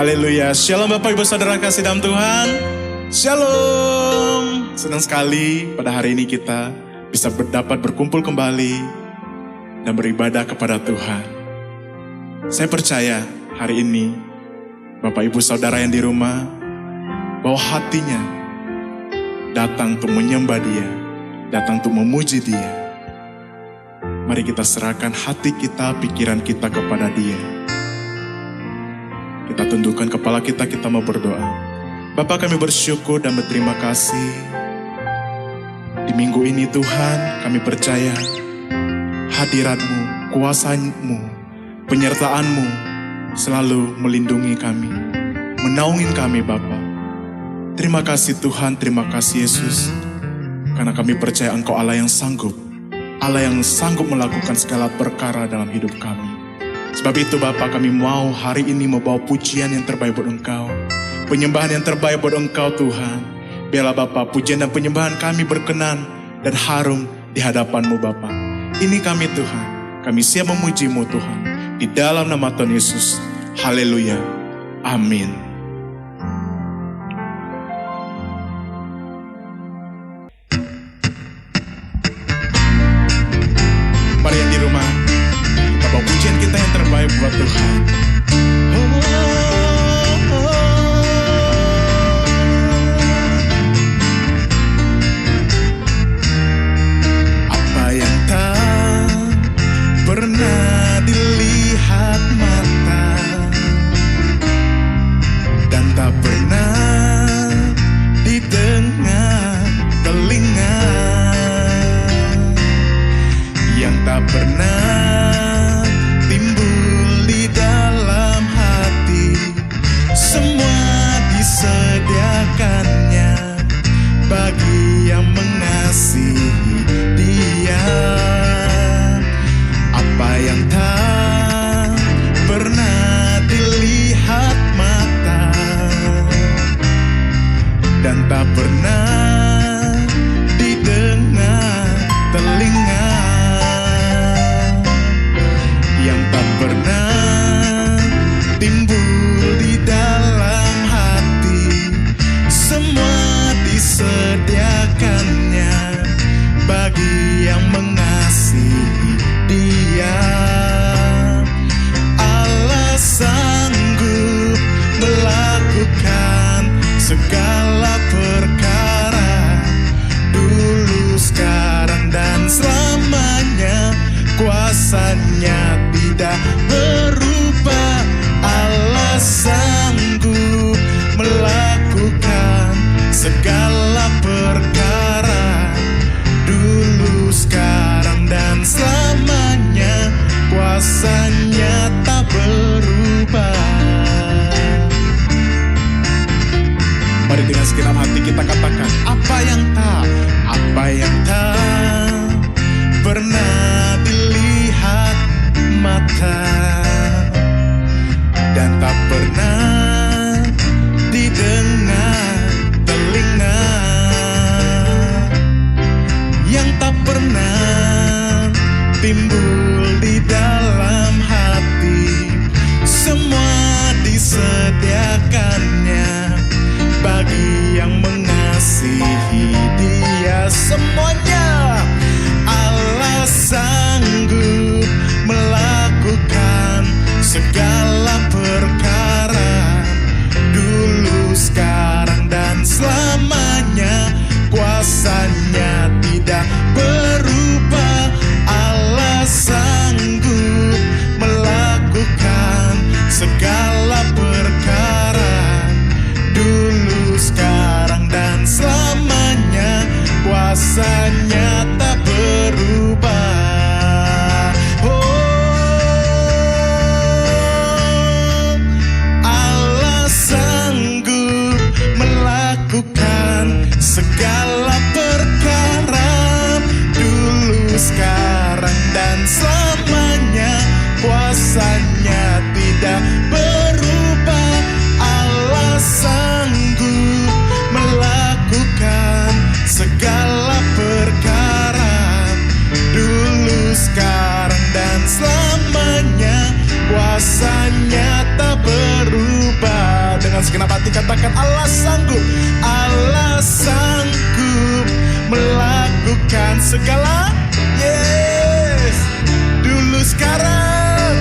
Haleluya. Shalom Bapak Ibu Saudara kasih dalam Tuhan. Shalom. Senang sekali pada hari ini kita bisa dapat berkumpul kembali dan beribadah kepada Tuhan. Saya percaya hari ini Bapak Ibu Saudara yang di rumah bahwa hatinya datang untuk menyembah Dia, datang untuk memuji Dia. Mari kita serahkan hati kita, pikiran kita kepada Dia. Kita tundukkan kepala kita mau berdoa. Bapa, kami bersyukur dan berterima kasih. Di minggu ini Tuhan, kami percaya hadirat-Mu, kuasa-Mu, penyertaan-Mu selalu melindungi kami, menaungi kami Bapa. Terima kasih Tuhan, terima kasih Yesus. Karena kami percaya Engkau Allah yang sanggup melakukan segala perkara dalam hidup kami. Sebab itu Bapa, kami mau hari ini membawa pujian yang terbaik buat Engkau, penyembahan yang terbaik buat Engkau Tuhan. Biarlah Bapa, pujian dan penyembahan kami berkenan dan harum di hadapan-Mu Bapa. Ini kami Tuhan, kami siap memuji-Mu Tuhan. Di dalam nama Tuhan Yesus, haleluya, amin. Mari yang di rumah, kita bawa pujian kita yang terbaik buat Tuhan. Apa yang tak pernah dilihat mata dan tak pernah didengar telinga, yang tak pernah timbul di dalam katakan Allah sanggup. Allah sanggup melakukan segala. Yes, dulu sekarang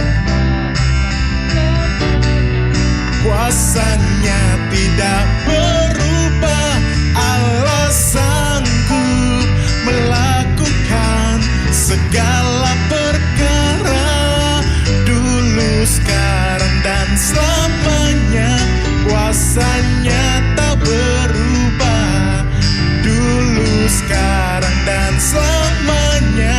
kuasanya tidak berubah. Allah sanggup melakukan segala perkara, dulu sekarang dan selamanya. Kuasanya tak berubah, dulu sekarang dan selamanya.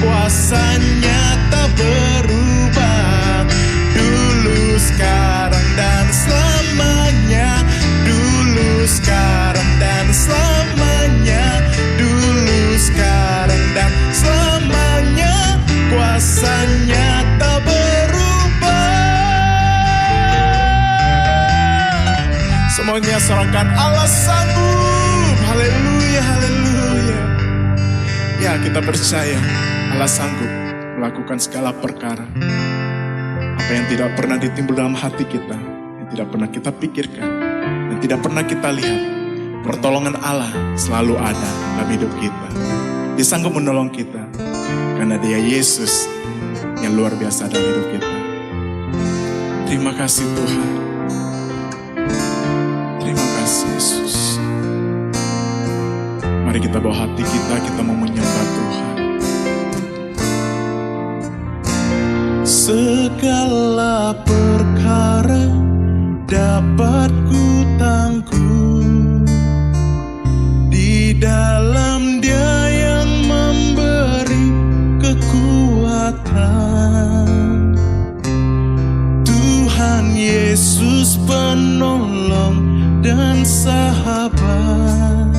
Kuasanya tak berubah, dulu sekarang dan selamanya. Dulu sekarang dan selamanya. Dulu sekarang dan selamanya. Kuasanya tak berubah. Semuanya sorakan Allah sanggup. Haleluya, haleluya. Ya, kita percaya Allah sanggup melakukan segala perkara. Apa yang tidak pernah ditimbul dalam hati kita, yang tidak pernah kita pikirkan, dan tidak pernah kita lihat, pertolongan Allah selalu ada dalam hidup kita. Dia sanggup menolong kita, karena Dia Yesus yang luar biasa dalam hidup kita. Terima kasih Tuhan. Terima kasih Yesus. Mari kita bawa hati kita mau menyembah Tuhan. Segala perkara dapat ku tanggung di dalam Dia yang memberi kekuatan. Tuhan Yesus penolong dan sahabat.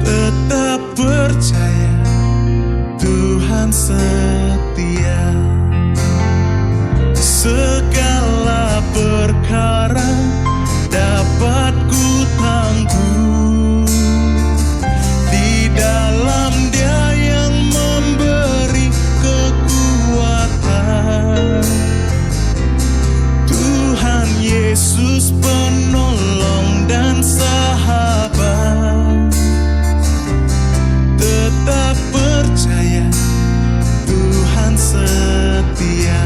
Tetap percaya Tuhan setia. Segala perkara dapat ku tanggung di dalam Dia yang memberi kekuatan. Tuhan Yesus penolong dan sahabat. Tetap percaya Tuhan setia.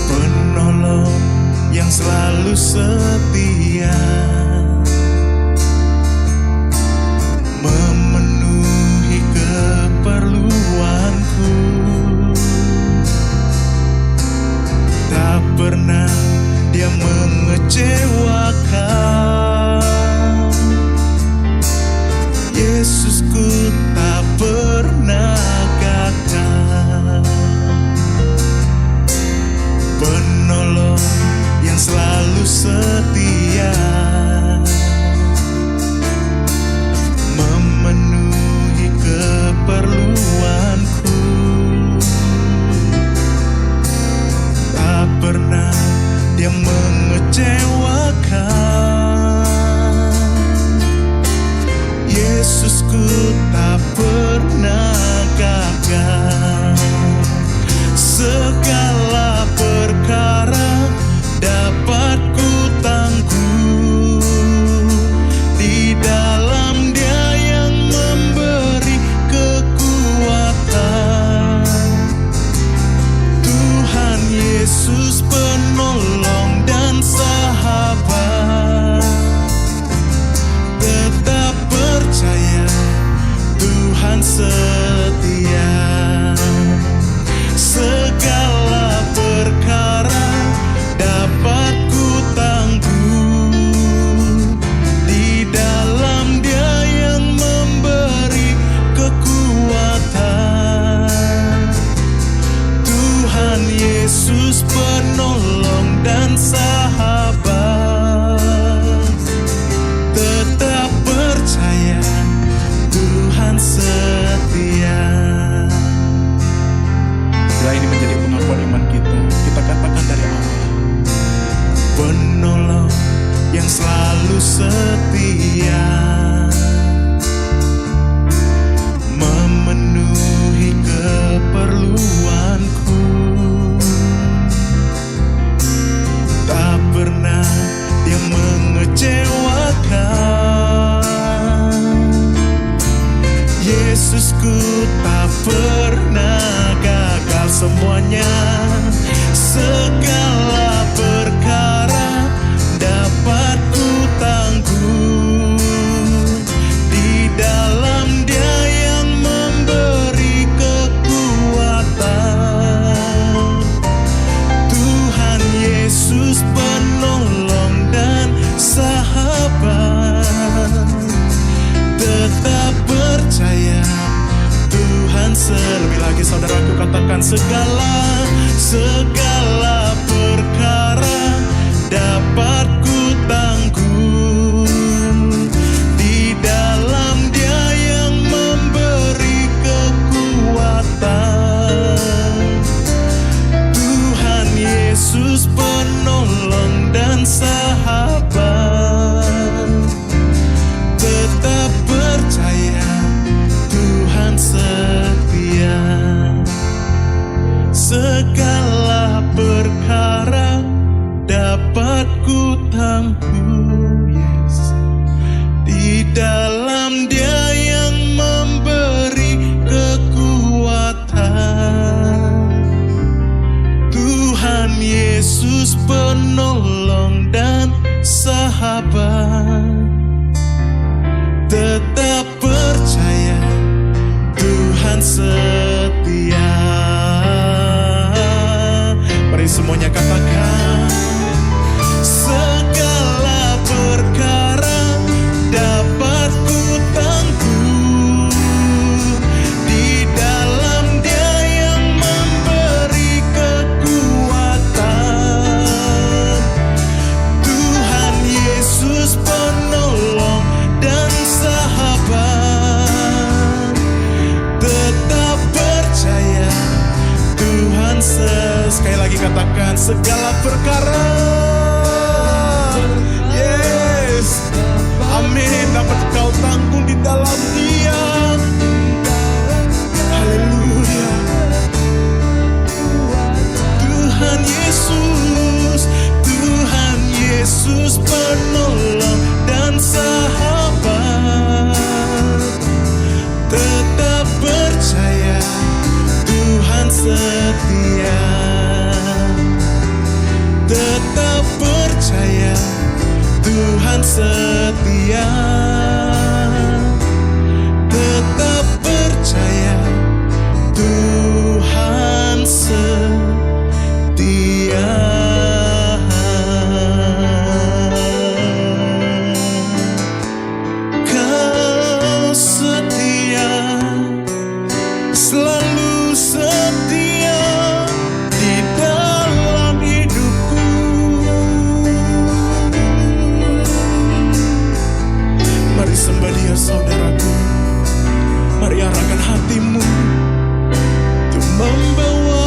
Penolong yang selalu setia, memenuhi keperluanku. Tak pernah Dia mengecewakan. Yesusku tak pernah gagal. Penolong yang selalu setia, memenuhi keperluanku. Tak pernah Dia mengecewakan. Yesusku tak pernah gagal. Segala perkara dapat ku tanggung di dalam Dia yang memberi kekuatan. Tuhan Yesus penolong dan sahabat. Tetap percaya Tuhan setia. Segala perkara dapat ku tanggung di dalam Dia yang memberi kekuatan. Tuhan Yesus penolong dan sahabat. Tetap percaya Tuhan setia. Bila ini menjadi pengakuan iman kita, kita katakan dari awal. Penolong yang selalu setia, memenuhi keperluan. segala perkara dapat ku tanggung di dalam Dia yang memberi kekuatan. Tuhan Yesus penolong dan sahabat, tetap percaya Tuhan setia. Segala perkara dapat ku tanggung, yes, di dalam Dia yang memberi kekuatan. Tuhan Yesus penolong dan sahabat, tetap percaya Tuhan setia. Mari semuanya katakan, segala perkara dapat ku tanggung di dalam Dia yang memberi kekuatan. Tuhan Yesus penolong dan sahabat, tetap percaya Tuhan sekali lagi katakan, segala perkara, yes, amin, dapat kau tanggung di dalam Dia. Haleluya. Tuhan Yesus penolong dan sahabat, tetap percaya Tuhan setia. Tetap percaya Tuhan setia. Tetap percaya Tuhan setia. Kau setia, selalu setia di dalam hidupku. Mari sembah Dia saudaraku, mari arahkan hatimu untuk membawa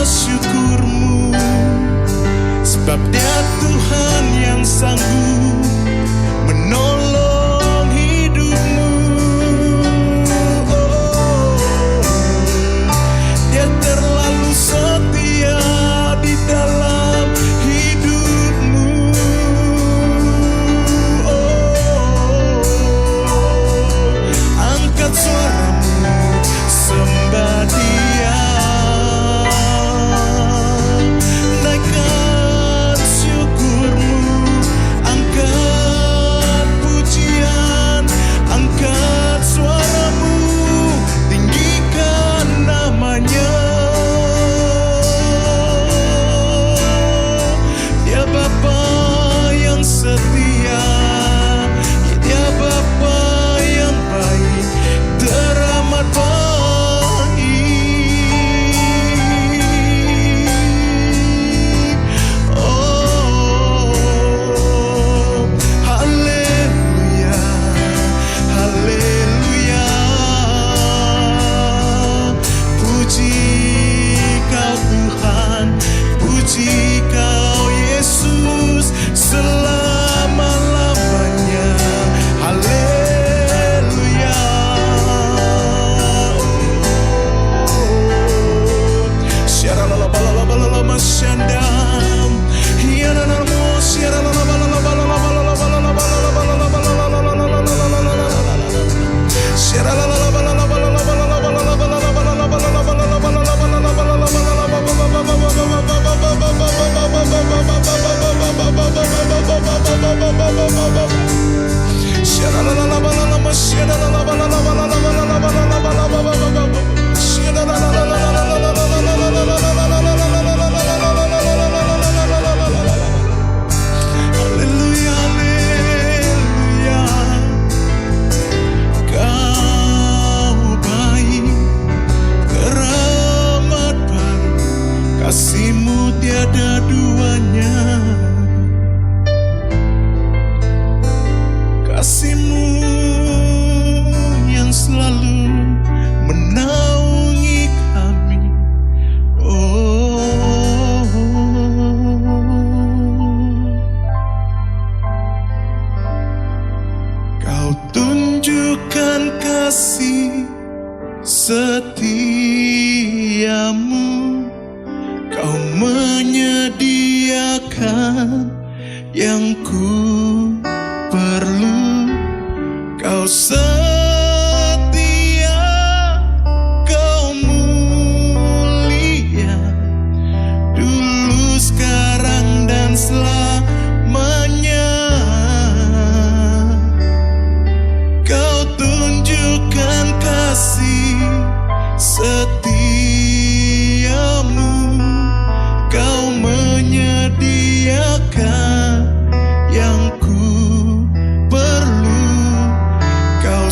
syukurmu, sebab Dia Tuhan yang sanggup menolong hidupmu. Dia terlalu setia di dalam hidupmu. Angkat suaramu, sembah Dia, naikkan syukurmu, angkat pujian, angkat suaramu, tinggikan namanya. Dia Bapa yang setia, Dia Bapa yang baik, teramat baik. Oh, haleluya, haleluya. Puji Kau Tuhan, puji Kau Yesus selama-lamanya. Haleluya. Syaralalabalalabalala syandam, hiyananamo haleluya, haleluya. Kau baik, teramat baik. menyediakan yang ku perlu. Kau setia, kau mulia, dulu, sekarang, dan selamanya. Kau tunjukkan kasih setiamu, kau menyediakan yang ku perlu. Kau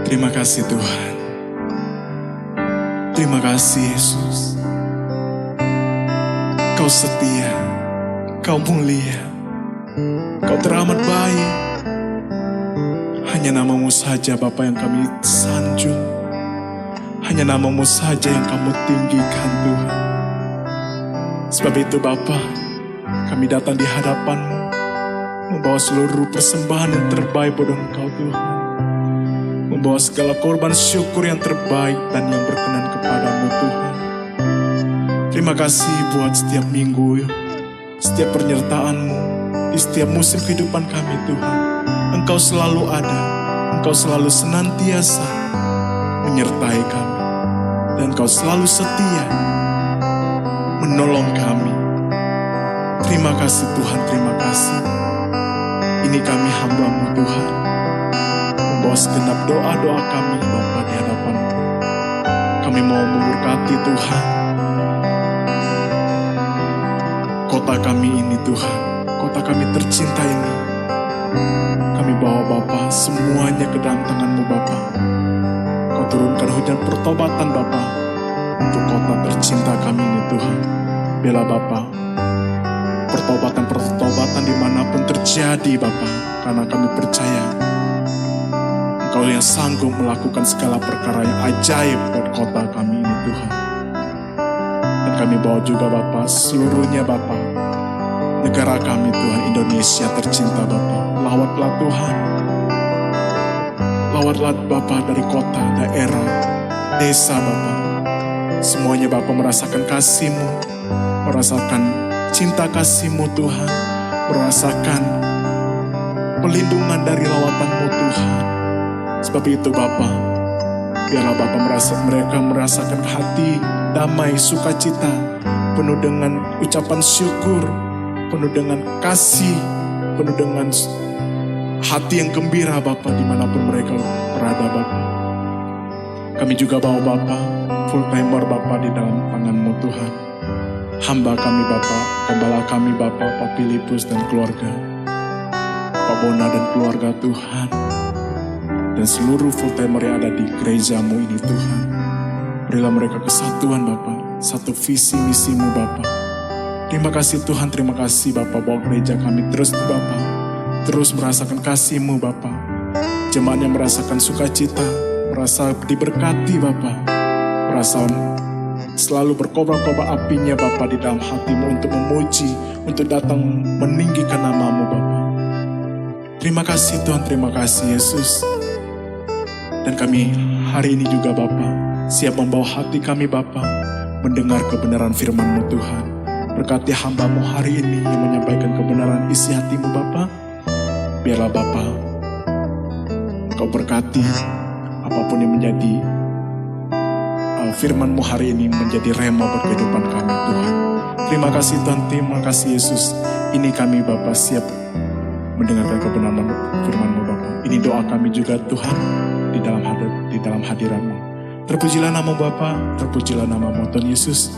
Terima kasih Tuhan. Terima kasih Yesus. Kau setia, Kau mulia, Kau teramat baik. Hanya namamu saja Bapa yang kami sanjung. Hanya namamu saja yang kamu tinggikan Tuhan. Sebab itu Bapa, kami datang di hadapan-Mu, membawa seluruh persembahan yang terbaik buat Engkau Tuhan. Membawa segala korban syukur yang terbaik dan yang berkenan kepadamu Tuhan. Terima kasih buat setiap minggu, setiap penyertaan-Mu, di setiap musim kehidupan kami Tuhan. Engkau selalu ada, Engkau selalu senantiasa menyertai kami. Dan Engkau selalu setia menolong kami. Terima kasih Tuhan, terima kasih. Ini kami hamba-Mu Tuhan, membawa segenap doa-doa kami Bapa di hadapan-Mu. Kami mau memberkati Tuhan kota kami ini Tuhan, kota kami tercinta ini. Kami bawa Bapa semuanya ke dalam tangan-Mu Bapa. Kau turunkan hujan pertobatan Bapa untuk kota tercinta kami ini Tuhan. Bela Bapa pertobatan dimanapun terjadi Bapa, karena kami percaya Engkau yang sanggup melakukan segala perkara yang ajaib buat kota kami ini Tuhan. Dan kami bawa juga Bapa seluruhnya Bapa, negara kami Tuhan, Indonesia tercinta Bapa. Lawatlah Tuhan, lawatlah Bapa dari kota, daerah, desa Bapa. Semuanya Bapa merasakan kasih-Mu, merasakan cinta kasih-Mu Tuhan, merasakan pelindungan dari lawatan-Mu Tuhan. Sebab itu Bapa, biarlah Bapa mereka merasakan hati damai, sukacita, penuh dengan ucapan syukur, penuh dengan kasih, penuh dengan hati yang gembira Bapa dimanapun mereka berada Bapa. Kami juga bawa Bapa full timer Bapa di dalam tangan-Mu Tuhan. Hamba kami Bapa, gembala kami Bapa, Pak Filipus dan keluarga, Pak Bona dan keluarga Tuhan, dan seluruh full timer yang ada di gereja-Mu ini Tuhan. Berilah mereka kesatuan Bapa, satu visi misi-Mu Bapa. Terima kasih Tuhan, terima kasih Bapa, bawa gereja kami terus Bapa, terus merasakan kasih-Mu Bapa. Jemaatnya merasakan sukacita, merasa diberkati Bapa, merasa selalu berkobar-kobar apinya Bapa di dalam hati-Mu untuk memuji, untuk datang meninggikan nama-Mu Bapa. Terima kasih Tuhan, terima kasih Yesus. Dan kami hari ini juga Bapa, siap membawa hati kami Bapa, mendengar kebenaran firman-Mu Tuhan. Berkati hamba-Mu hari ini yang menyampaikan kebenaran isi hati-Mu Bapa. Biarlah Bapa, Engkau berkati apapun yang menjadi firman-Mu hari ini menjadi rema buat kehidupan kami Tuhan. Terima kasih Tuhan, terima kasih Yesus. Ini kami Bapa siap mendengarkan kebenaran firman-Mu Bapa. Ini doa kami juga Tuhan di dalam hadirat-Mu. Terpujilah nama Bapa, terpujilah nama Tuhan Yesus.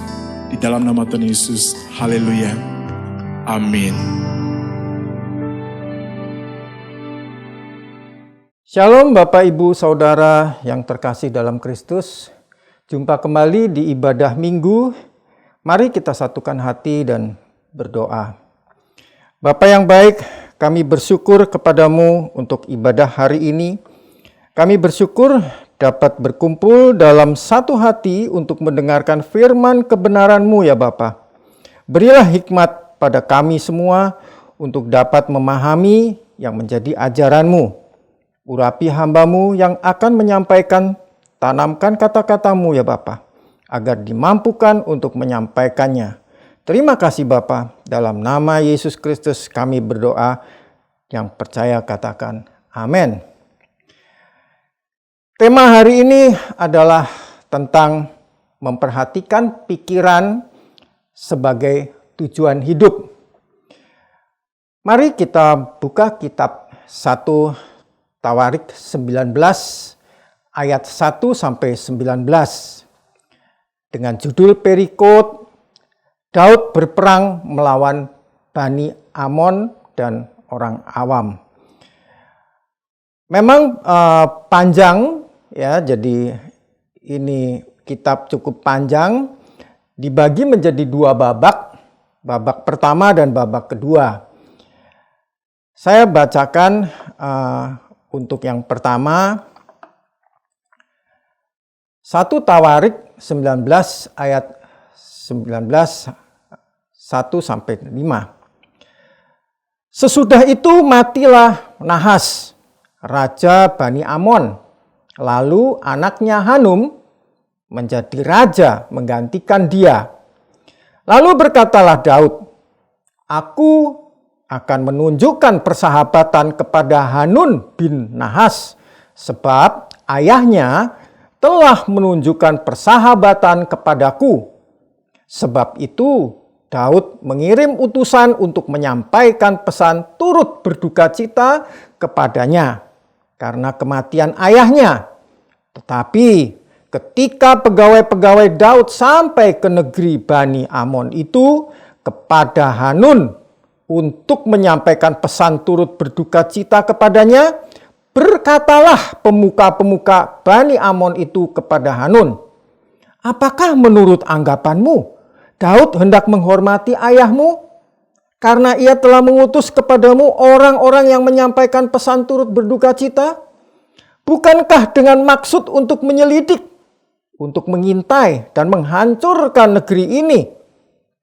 Di dalam nama Tuhan Yesus, haleluya, amin. Shalom Bapak Ibu Saudara yang terkasih dalam Kristus. Jumpa kembali di ibadah minggu. Mari kita satukan hati dan berdoa. Bapa yang baik, kami bersyukur kepadamu untuk ibadah hari ini. Kami bersyukur dapat berkumpul dalam satu hati untuk mendengarkan firman kebenaran-Mu ya Bapa. Berilah hikmat pada kami semua untuk dapat memahami yang menjadi ajaran-Mu. Urapi hamba-Mu yang akan menyampaikan, tanamkan kata-kata-Mu ya Bapa, agar dimampukan untuk menyampaikannya. Terima kasih Bapa, dalam nama Yesus Kristus kami berdoa, yang percaya katakan amin. Tema hari ini adalah tentang memperhatikan pikiran sebagai tujuan hidup. Mari kita buka kitab 1 Tawarik 19 ayat 1 sampai 19 dengan judul perikop Daud berperang melawan Bani Amon dan orang awam. Memang panjang ya. Jadi ini kitab cukup panjang, dibagi menjadi 2 babak. Babak pertama dan babak kedua. Saya bacakan untuk yang pertama 1 Tawarik 19 ayat 19 1-5. Sesudah itu matilah Nahas, raja Bani Amon. Lalu anaknya Hanum menjadi raja menggantikan dia. Lalu berkatalah Daud, aku akan menunjukkan persahabatan kepada Hanun bin Nahas, sebab ayahnya telah menunjukkan persahabatan kepadaku. Sebab itu Daud mengirim utusan untuk menyampaikan pesan turut berduka cita kepadanya karena kematian ayahnya. Tetapi ketika pegawai-pegawai Daud sampai ke negeri Bani Amon itu kepada Hanun untuk menyampaikan pesan turut berduka cita kepadanya, berkatalah pemuka-pemuka Bani Amon itu kepada Hanun, apakah menurut anggapanmu Daud hendak menghormati ayahmu karena ia telah mengutus kepadamu orang-orang yang menyampaikan pesan turut berduka cita? Bukankah dengan maksud untuk menyelidik, untuk mengintai dan menghancurkan negeri ini?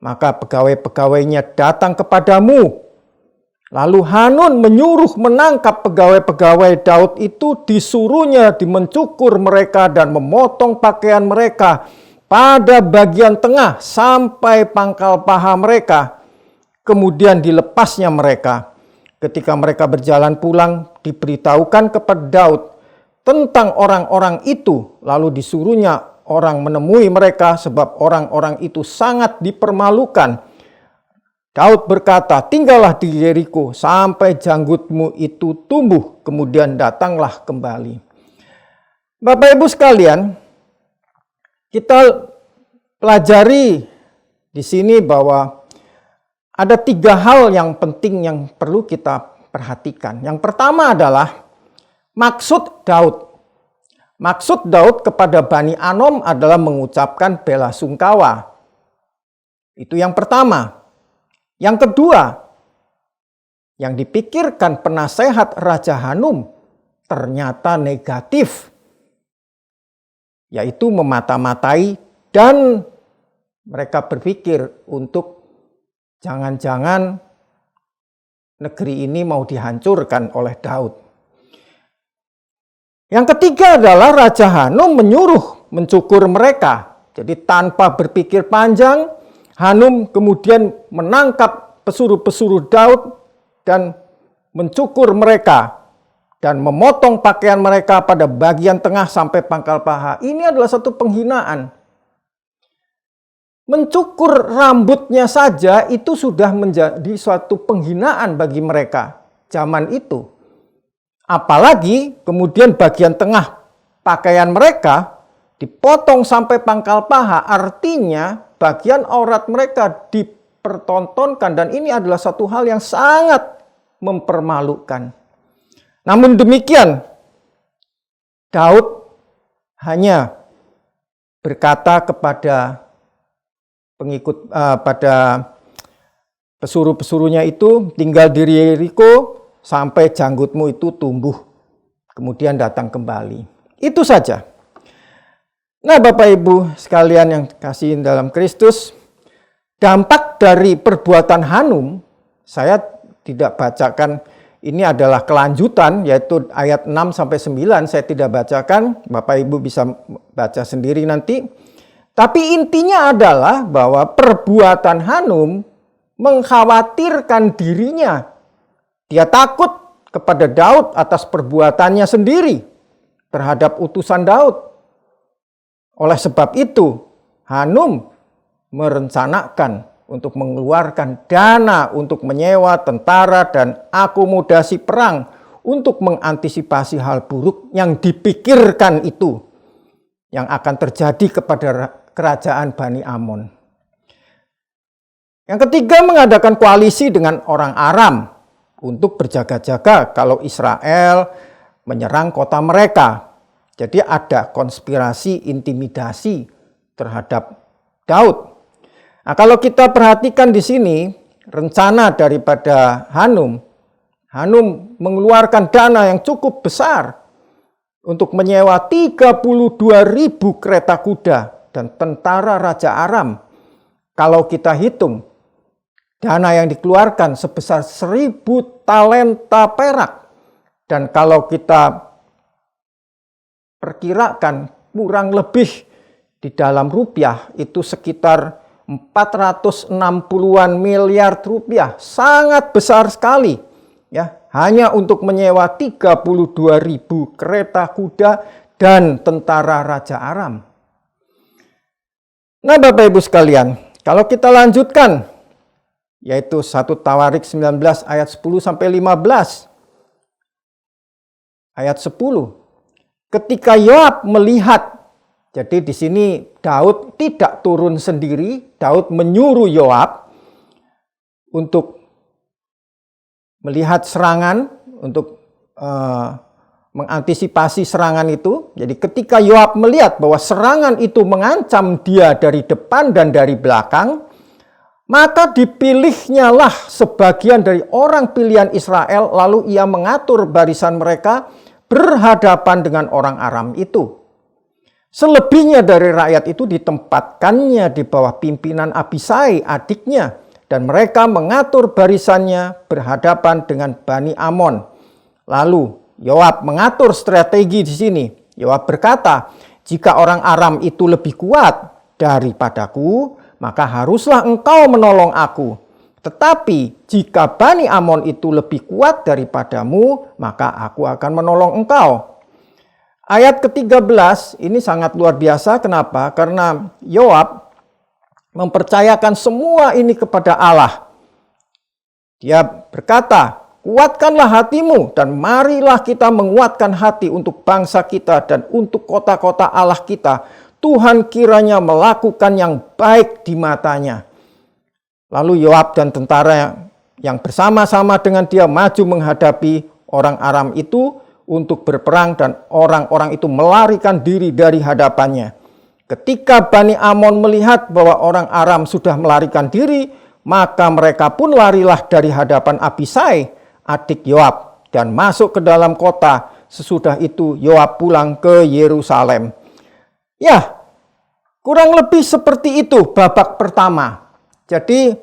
Maka pegawai-pegawainya datang kepadamu. Lalu Hanun menyuruh menangkap pegawai-pegawai Daud itu, disuruhnya mencukur mereka dan memotong pakaian mereka pada bagian tengah sampai pangkal paha mereka. Kemudian dilepasnya mereka. Ketika mereka berjalan pulang, diberitahukan kepada Daud tentang orang-orang itu. Lalu disuruhnya orang menemui mereka sebab orang-orang itu sangat dipermalukan. Daud berkata, tinggallah di Yeriko sampai janggutmu itu tumbuh, kemudian datanglah kembali. Bapak Ibu sekalian, kita pelajari di sini bahwa ada 3 hal yang penting yang perlu kita perhatikan. Yang pertama adalah maksud Daud. Maksud Daud kepada Bani Amon adalah mengucapkan bela sungkawa. Itu yang pertama. Yang kedua, yang dipikirkan penasehat Raja Hanum ternyata negatif, yaitu memata-matai, dan mereka berpikir untuk jangan-jangan negeri ini mau dihancurkan oleh Daud. Yang ketiga adalah Raja Hanum menyuruh mencukur mereka. Jadi tanpa berpikir panjang, Hanum kemudian menangkap pesuruh-pesuruh Daud dan mencukur mereka dan memotong pakaian mereka pada bagian tengah sampai pangkal paha. Ini adalah satu penghinaan. Mencukur rambutnya saja itu sudah menjadi suatu penghinaan bagi mereka zaman itu. Apalagi kemudian bagian tengah pakaian mereka dipotong sampai pangkal paha, artinya bagian aurat mereka dipertontonkan, dan ini adalah satu hal yang sangat mempermalukan. Namun demikian, Daud hanya berkata kepada pada pesuruh-pesuruhnya itu, tinggal di Yeriko sampai janggutmu itu tumbuh, kemudian datang kembali. Itu saja. Nah, Bapak Ibu sekalian yang kasih dalam Kristus, dampak dari perbuatan Hanum, saya tidak bacakan, ini adalah kelanjutan, yaitu ayat 6-9, saya tidak bacakan, Bapak Ibu bisa baca sendiri nanti. Tapi intinya adalah bahwa perbuatan Hanum mengkhawatirkan dirinya. Dia takut kepada Daud atas perbuatannya sendiri terhadap utusan Daud. Oleh sebab itu, Hanum merencanakan untuk mengeluarkan dana untuk menyewa tentara dan akomodasi perang untuk mengantisipasi hal buruk yang dipikirkan itu yang akan terjadi kepada kerajaan Bani Amon. Yang ketiga, mengadakan koalisi dengan orang Aram untuk berjaga-jaga kalau Israel menyerang kota mereka. Jadi ada konspirasi, intimidasi terhadap Daud. Nah, kalau kita perhatikan di sini, rencana daripada Hanum mengeluarkan dana yang cukup besar untuk menyewa 32.000 kereta kuda dan tentara Raja Aram. Kalau kita hitung, dana yang dikeluarkan sebesar 1.000 talenta perak. Dan kalau kita perkirakan kurang lebih di dalam rupiah itu sekitar 460-an miliar rupiah. Sangat besar sekali. Ya, hanya untuk menyewa 32.000 kereta kuda dan tentara Raja Aram. Nah, Bapak Ibu sekalian, kalau kita lanjutkan, yaitu 1 Tawarik 19 ayat 10 sampai 15. Ayat 10. Ketika Yoab melihat, jadi di sini Daud tidak turun sendiri, Daud menyuruh Yoab untuk melihat serangan, untuk mengantisipasi serangan itu. Jadi ketika Yoab melihat bahwa serangan itu mengancam dia dari depan dan dari belakang, maka dipilihnyalah sebagian dari orang pilihan Israel, lalu ia mengatur barisan mereka berhadapan dengan orang Aram itu. Selebihnya dari rakyat itu ditempatkannya di bawah pimpinan Abisai, adiknya, dan mereka mengatur barisannya berhadapan dengan Bani Amon. Lalu Yoab mengatur strategi di sini. Yoab berkata, jika orang Aram itu lebih kuat daripadaku, maka haruslah engkau menolong aku. Tetapi jika Bani Amon itu lebih kuat daripadamu, maka aku akan menolong engkau. Ayat ke-13 ini sangat luar biasa. Kenapa? Karena Yoab mempercayakan semua ini kepada Allah. Dia berkata, kuatkanlah hatimu dan marilah kita menguatkan hati untuk bangsa kita dan untuk kota-kota Allah kita. Tuhan kiranya melakukan yang baik di matanya. Lalu Yoab dan tentara yang bersama-sama dengan dia maju menghadapi orang Aram itu untuk berperang, dan orang-orang itu melarikan diri dari hadapannya. Ketika Bani Amon melihat bahwa orang Aram sudah melarikan diri, maka mereka pun larilah dari hadapan Abisai, adik Yoab, dan masuk ke dalam kota. Sesudah itu Yoab pulang ke Yerusalem. Ya, kurang lebih seperti itu babak pertama. Jadi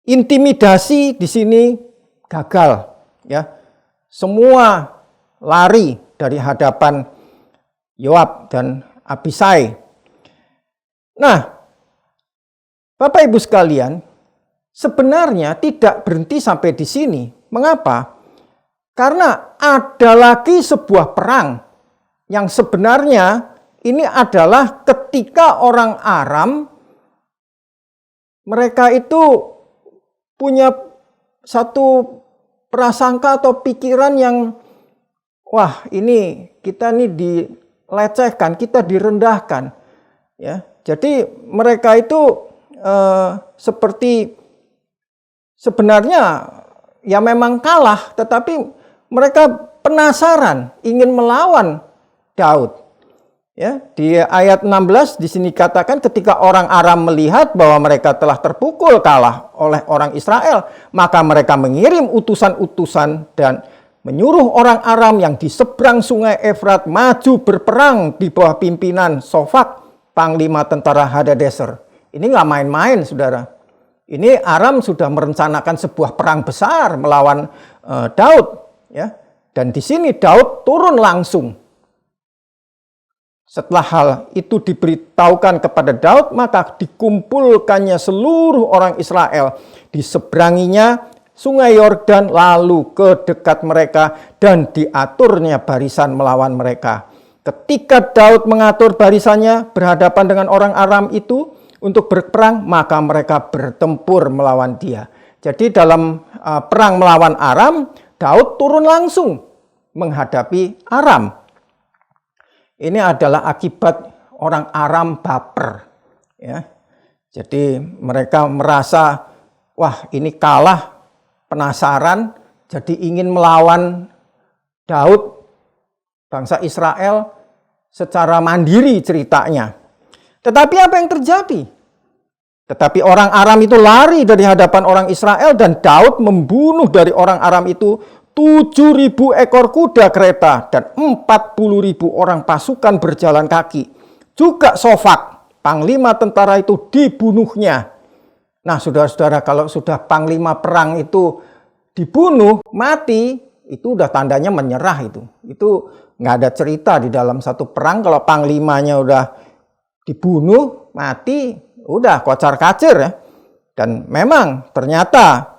intimidasi di sini gagal, ya. Semua lari dari hadapan Yoab dan Abisai. Nah, Bapak Ibu sekalian, sebenarnya tidak berhenti sampai di sini. Mengapa? Karena ada lagi sebuah perang yang sebenarnya ini adalah ketika orang Aram, mereka itu punya satu prasangka atau pikiran yang, wah ini kita nih dilecehkan, kita direndahkan. Ya, jadi mereka itu seperti sebenarnya ya memang kalah, tetapi mereka penasaran, ingin melawan Daud. Ya, di ayat 16 di sini katakan ketika orang Aram melihat bahwa mereka telah terpukul kalah oleh orang Israel, maka mereka mengirim utusan-utusan dan menyuruh orang Aram yang di seberang sungai Efrat maju berperang di bawah pimpinan Sofak, panglima tentara Hadadezer. Ini nggak main-main, saudara. Ini Aram sudah merencanakan sebuah perang besar melawan Daud, ya. Dan di sini Daud turun langsung. Setelah hal itu diberitahukan kepada Daud, maka dikumpulkannya seluruh orang Israel. Diseberanginya sungai Yordan lalu ke dekat mereka dan diaturnya barisan melawan mereka. Ketika Daud mengatur barisannya berhadapan dengan orang Aram itu untuk berperang, maka mereka bertempur melawan dia. Jadi dalam perang melawan Aram, Daud turun langsung menghadapi Aram. Ini adalah akibat orang Aram baper. Ya. Jadi mereka merasa, wah ini kalah, penasaran, jadi ingin melawan Daud bangsa Israel secara mandiri ceritanya. Tetapi apa yang terjadi? Tetapi orang Aram itu lari dari hadapan orang Israel dan Daud membunuh dari orang Aram itu 7.000 ekor kuda kereta dan 40.000 orang pasukan berjalan kaki. Juga Sofak, panglima tentara itu dibunuhnya. Nah, saudara-saudara, kalau sudah panglima perang itu dibunuh, mati, itu udah tandanya menyerah itu. Itu nggak ada cerita di dalam satu perang kalau panglimanya udah dibunuh, mati, udah kocar-kacir ya. Dan memang ternyata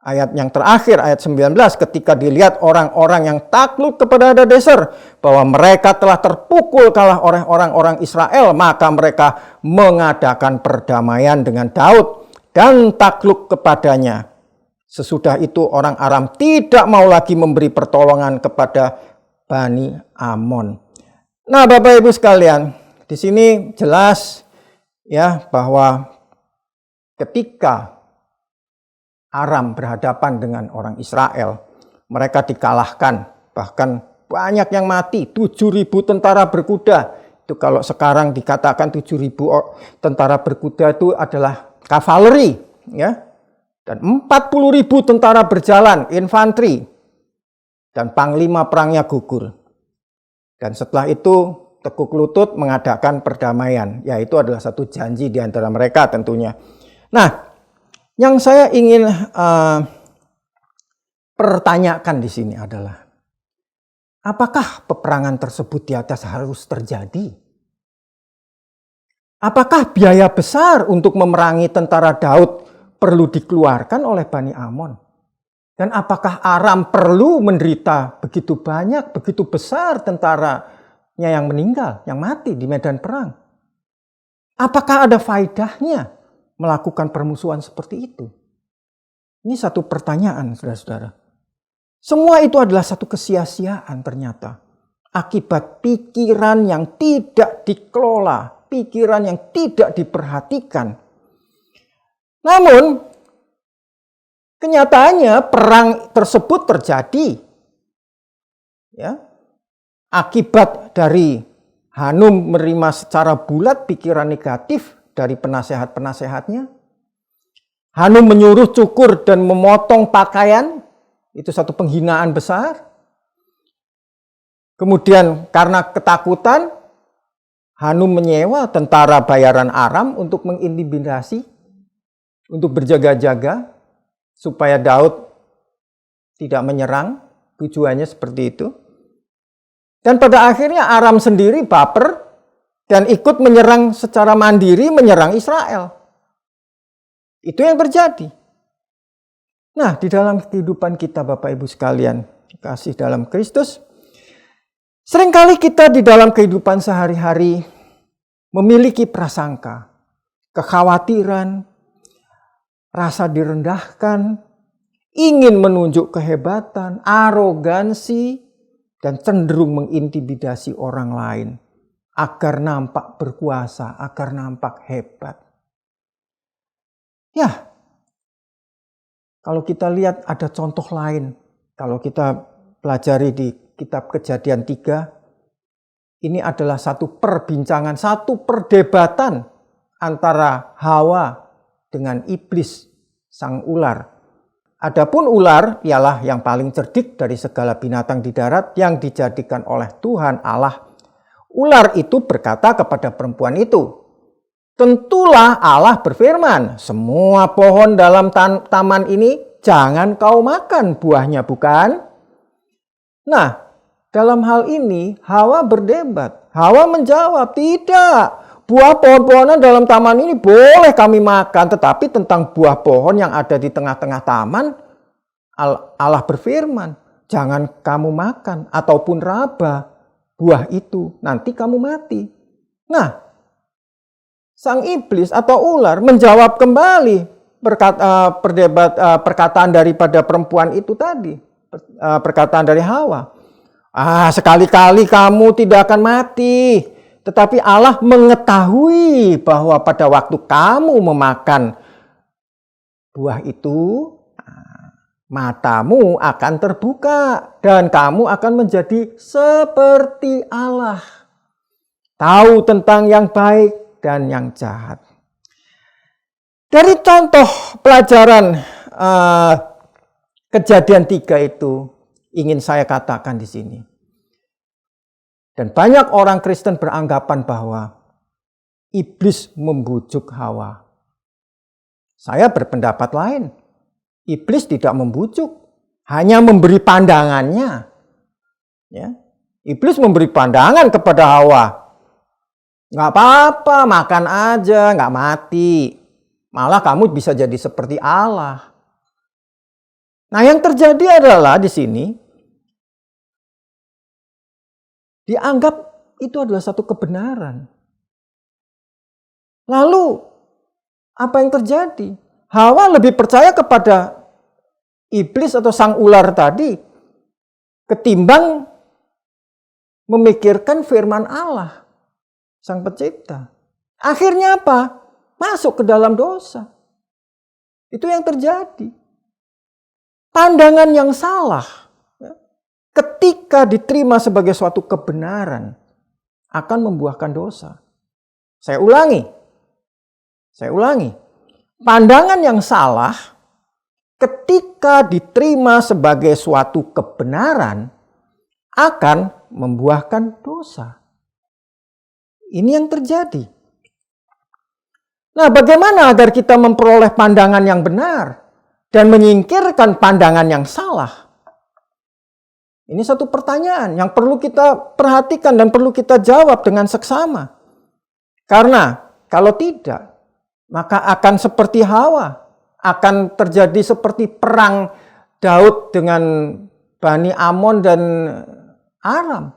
ayat yang terakhir, ayat 19, ketika dilihat orang-orang yang takluk kepada Hadadezer bahwa mereka telah terpukul kalah oleh orang-orang Israel, maka mereka mengadakan perdamaian dengan Daud dan takluk kepadanya. Sesudah itu orang Aram tidak mau lagi memberi pertolongan kepada Bani Amon. Nah, Bapak Ibu sekalian, di sini jelas ya bahwa ketika Aram berhadapan dengan orang Israel, mereka dikalahkan, bahkan banyak yang mati, 7.000 tentara berkuda. Itu kalau sekarang dikatakan 7.000 tentara berkuda itu adalah kavaleri, ya. Dan 40.000 tentara berjalan, infanteri. Dan panglima perangnya gugur. Dan setelah itu tekuk lutut mengadakan perdamaian, yaitu adalah satu janji di antara mereka tentunya. Nah, yang saya ingin pertanyakan di sini adalah, apakah peperangan tersebut di atas harus terjadi? Apakah biaya besar untuk memerangi tentara Daud perlu dikeluarkan oleh Bani Amon? Dan apakah Aram perlu menderita begitu banyak, begitu besar tentaranya yang meninggal, yang mati di medan perang? Apakah ada faedahnya melakukan permusuhan seperti itu? Ini satu pertanyaan, saudara-saudara. Semua itu adalah satu kesia-siaan ternyata. Akibat pikiran yang tidak dikelola, pikiran yang tidak diperhatikan. Namun, kenyataannya perang tersebut terjadi. Ya. Akibat dari Hanum menerima secara bulat pikiran negatif dari penasehat-penasehatnya. Hanum menyuruh cukur dan memotong pakaian. Itu satu penghinaan besar. Kemudian karena ketakutan, Hanum menyewa tentara bayaran Aram untuk mengintimidasi, untuk berjaga-jaga, supaya Daud tidak menyerang. Tujuannya seperti itu. Dan pada akhirnya Aram sendiri baper dan ikut menyerang secara mandiri, menyerang Israel. Itu yang terjadi. Nah, di dalam kehidupan kita Bapak Ibu sekalian, kasih dalam Kristus, seringkali kita di dalam kehidupan sehari-hari memiliki prasangka, kekhawatiran, rasa direndahkan, ingin menunjuk kehebatan, arogansi, dan cenderung mengintimidasi orang lain agar nampak berkuasa, agar nampak hebat. Ya, kalau kita lihat ada contoh lain, kalau kita pelajari di kitab Kejadian 3, ini adalah satu perbincangan, satu perdebatan antara Hawa dengan iblis, sang ular. Adapun ular ialah yang paling cerdik dari segala binatang di darat yang dijadikan oleh Tuhan Allah. Ular itu berkata kepada perempuan itu, "Tentulah Allah berfirman, semua pohon dalam taman ini jangan kau makan buahnya, bukan?" Nah, dalam hal ini Hawa berdebat. Hawa menjawab, "Tidak. Buah pohon-pohonan dalam taman ini boleh kami makan, tetapi tentang buah pohon yang ada di tengah-tengah taman, Allah berfirman, jangan kamu makan ataupun raba buah itu, nanti kamu mati." Nah, sang iblis atau ular menjawab kembali perkataan daripada perempuan itu tadi, perkataan dari Hawa. Sekali-kali kamu tidak akan mati. Tetapi Allah mengetahui bahwa pada waktu kamu memakan buah itu, matamu akan terbuka dan kamu akan menjadi seperti Allah. Tahu tentang yang baik dan yang jahat. Dari contoh pelajaran Kejadian 3 itu ingin saya katakan di sini. Dan banyak orang Kristen beranggapan bahwa iblis membujuk Hawa. Saya berpendapat lain. Iblis tidak membujuk, hanya memberi pandangannya. Ya. Iblis memberi pandangan kepada Hawa. Nggak apa-apa, makan aja, nggak mati. Malah kamu bisa jadi seperti Allah. Nah, yang terjadi adalah di sini dianggap itu adalah satu kebenaran. Lalu apa yang terjadi? Hawa lebih percaya kepada iblis atau sang ular tadi ketimbang memikirkan firman Allah, sang pencipta. Akhirnya apa? Masuk ke dalam dosa. Itu yang terjadi. Pandangan yang salah ketika diterima sebagai suatu kebenaran akan membuahkan dosa. Saya ulangi. Pandangan yang salah ketika diterima sebagai suatu kebenaran akan membuahkan dosa. Ini yang terjadi. Nah, bagaimana agar kita memperoleh pandangan yang benar dan menyingkirkan pandangan yang salah? Ini satu pertanyaan yang perlu kita perhatikan dan perlu kita jawab dengan seksama. Karena kalau tidak, maka akan seperti Hawa, akan terjadi seperti perang Daud dengan Bani Amon dan Aram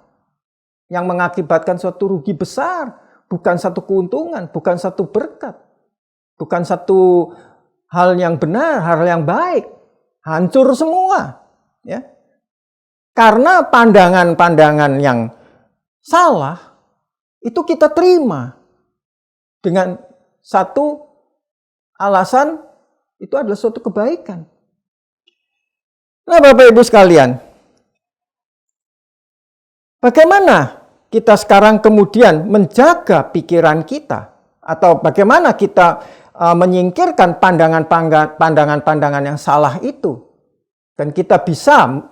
yang mengakibatkan suatu rugi besar, bukan satu keuntungan, bukan satu berkat, bukan satu hal yang benar, hal yang baik, hancur semua, ya. Karena pandangan-pandangan yang salah itu kita terima dengan satu alasan itu adalah suatu kebaikan. Nah, Bapak Ibu sekalian, bagaimana kita sekarang kemudian menjaga pikiran kita, atau bagaimana kita menyingkirkan pandangan-pandangan yang salah itu, dan kita bisa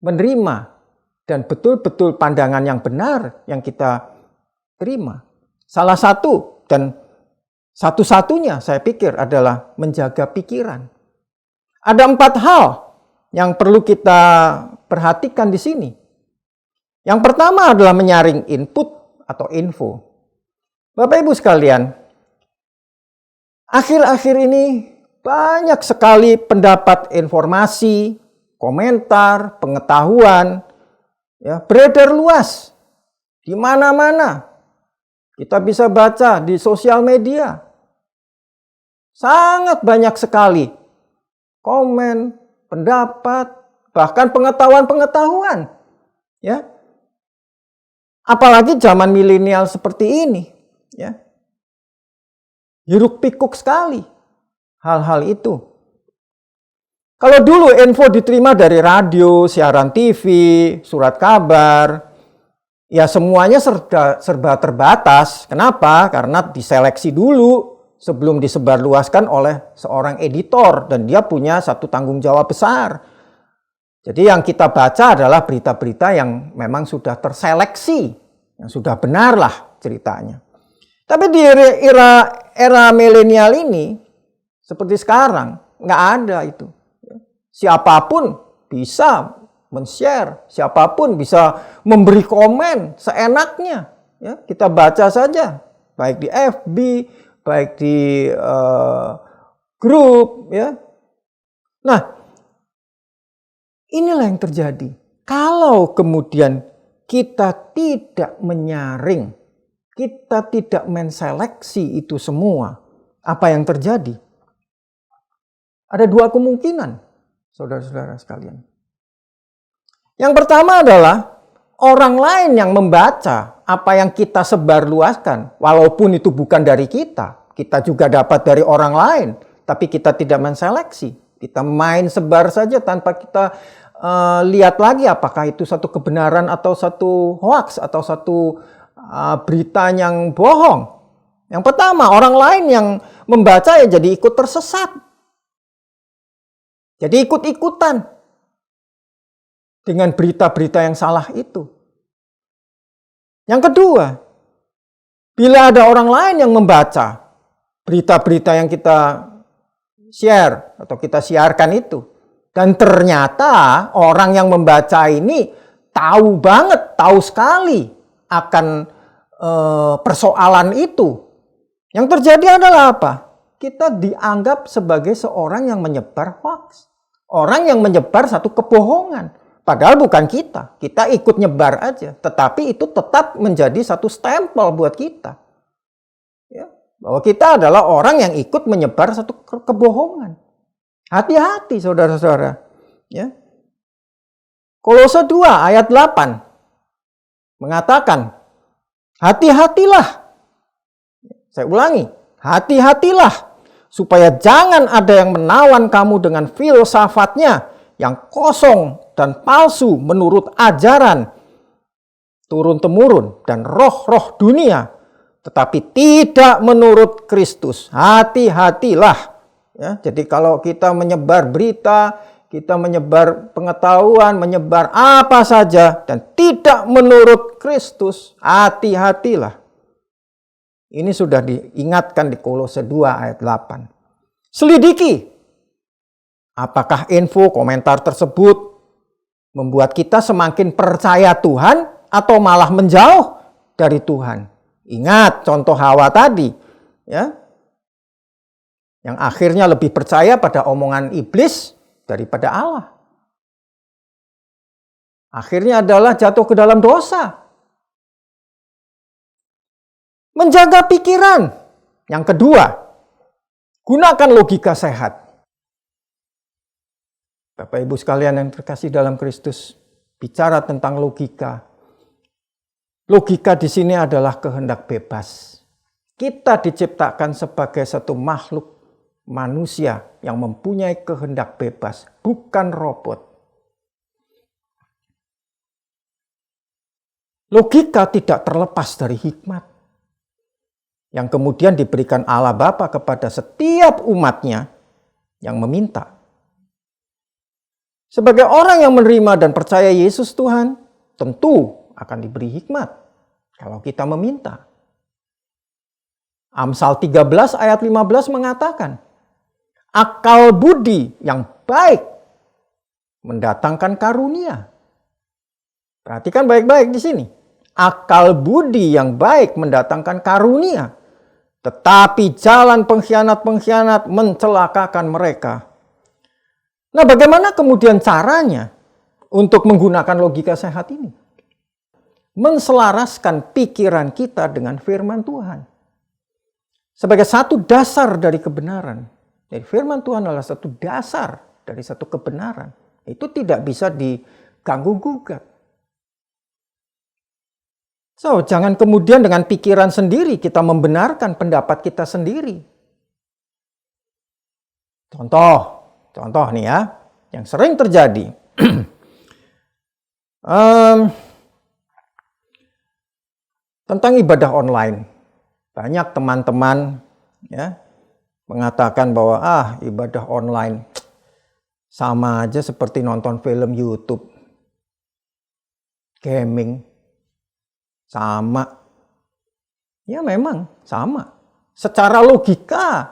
menerima dan betul-betul pandangan yang benar yang kita terima. Salah satu dan satu-satunya saya pikir adalah menjaga pikiran. Ada 4 hal yang perlu kita perhatikan di sini. Yang pertama adalah menyaring input atau info. Bapak Ibu sekalian, akhir-akhir ini banyak sekali pendapat, informasi, komentar, pengetahuan ya, beredar luas di mana-mana. Kita bisa baca di sosial media. Sangat banyak sekali komen, pendapat, bahkan pengetahuan-pengetahuan. Ya. Apalagi zaman milenial seperti ini, ya. Hiruk pikuk sekali hal-hal itu. Kalau dulu info diterima dari radio, siaran TV, surat kabar, ya semuanya serba terbatas. Kenapa? Karena diseleksi dulu sebelum disebarluaskan oleh seorang editor dan dia punya satu tanggung jawab besar. Jadi yang kita baca adalah berita-berita yang memang sudah terseleksi, yang sudah benar lah ceritanya. Tapi di era milenial ini, seperti sekarang, nggak ada itu. Siapapun bisa men-share, siapapun bisa memberi komen seenaknya. Ya, kita baca saja, baik di FB, baik di grup. Ya. Nah, inilah yang terjadi. Kalau kemudian kita tidak menyaring, kita tidak menseleksi itu semua, apa yang terjadi? Ada 2 kemungkinan, saudara-saudara sekalian. Yang pertama adalah orang lain yang membaca apa yang kita sebarluaskan, walaupun itu bukan dari kita juga dapat dari orang lain, tapi kita tidak menseleksi. Kita main sebar saja tanpa kita lihat lagi apakah itu satu kebenaran atau satu hoaks atau satu berita yang bohong. Yang pertama, orang lain yang membaca ya jadi ikut tersesat. Jadi ikut-ikutan dengan berita-berita yang salah itu. Yang kedua, bila ada orang lain yang membaca berita-berita yang kita share atau kita siarkan itu, dan ternyata orang yang membaca ini tahu banget, tahu sekali akan persoalan itu. Yang terjadi adalah apa? Kita dianggap sebagai seorang yang menyebar hoax. Orang yang menyebar satu kebohongan. Padahal bukan kita. Kita ikut nyebar aja. Tetapi itu tetap menjadi satu stempel buat kita. Ya, bahwa kita adalah orang yang ikut menyebar satu kebohongan. Hati-hati saudara-saudara. Ya. Kolose 2 ayat 8 mengatakan, hati-hatilah. Saya ulangi, hati-hatilah supaya jangan ada yang menawan kamu dengan filsafatnya yang kosong dan palsu menurut ajaran turun-temurun dan roh-roh dunia, tetapi tidak menurut Kristus. Hati-hatilah. Ya, jadi kalau kita menyebar berita, kita menyebar pengetahuan, menyebar apa saja dan tidak menurut Kristus, hati-hatilah. Ini sudah diingatkan di Kolose 2 ayat 8. Selidiki. Apakah info komentar tersebut membuat kita semakin percaya Tuhan atau malah menjauh dari Tuhan? Ingat contoh Hawa tadi, ya. Yang akhirnya lebih percaya pada omongan iblis daripada Allah. Akhirnya adalah jatuh ke dalam dosa. Menjaga pikiran. Yang kedua, gunakan logika sehat. Bapak Ibu sekalian yang terkasih dalam Kristus, bicara tentang logika. Logika di sini adalah kehendak bebas. Kita diciptakan sebagai satu makhluk manusia yang mempunyai kehendak bebas, bukan robot. Logika tidak terlepas dari hikmat yang kemudian diberikan Allah Bapa kepada setiap umatnya yang meminta. Sebagai orang yang menerima dan percaya Yesus Tuhan, tentu akan diberi hikmat kalau kita meminta. Amsal 13 ayat 15 mengatakan, akal budi yang baik mendatangkan karunia. Perhatikan baik-baik di sini. Akal budi yang baik mendatangkan karunia. Tetapi jalan pengkhianat-pengkhianat mencelakakan mereka. Nah, bagaimana kemudian caranya untuk menggunakan logika sehat ini? Menselaraskan pikiran kita dengan firman Tuhan. Sebagai satu dasar dari kebenaran. Jadi firman Tuhan adalah satu dasar dari satu kebenaran. Itu tidak bisa diganggu-gugat. So, jangan kemudian dengan pikiran sendiri kita membenarkan pendapat kita sendiri. Contoh nih ya, yang sering terjadi. Tentang ibadah online. Banyak teman-teman ya mengatakan bahwa ibadah online sama aja seperti nonton film YouTube. Gaming. Sama. Ya memang sama. Secara logika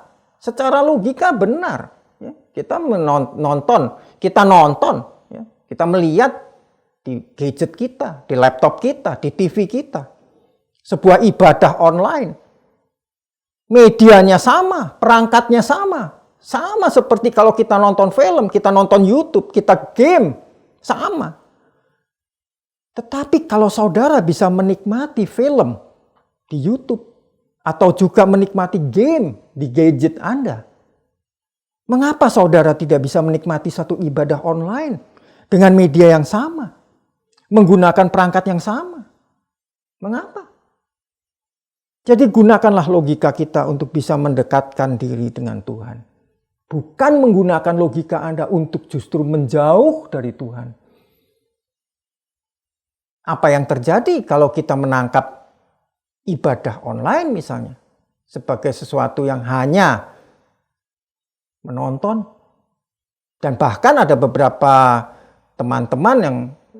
benar. Ya, kita nonton, ya, kita melihat di gadget kita, di laptop kita, di TV kita. Sebuah ibadah online. Medianya sama, perangkatnya sama. Sama seperti kalau kita nonton film, kita nonton YouTube, kita game. Sama. Tetapi kalau saudara bisa menikmati film di YouTube atau juga menikmati game di gadget Anda, mengapa saudara tidak bisa menikmati satu ibadah online dengan media yang sama, menggunakan perangkat yang sama? Mengapa? Jadi gunakanlah logika kita untuk bisa mendekatkan diri dengan Tuhan. bukan menggunakan logika Anda untuk justru menjauh dari Tuhan. Apa yang terjadi kalau kita menangkap ibadah online misalnya sebagai sesuatu yang hanya menonton? Dan bahkan ada beberapa teman-teman yang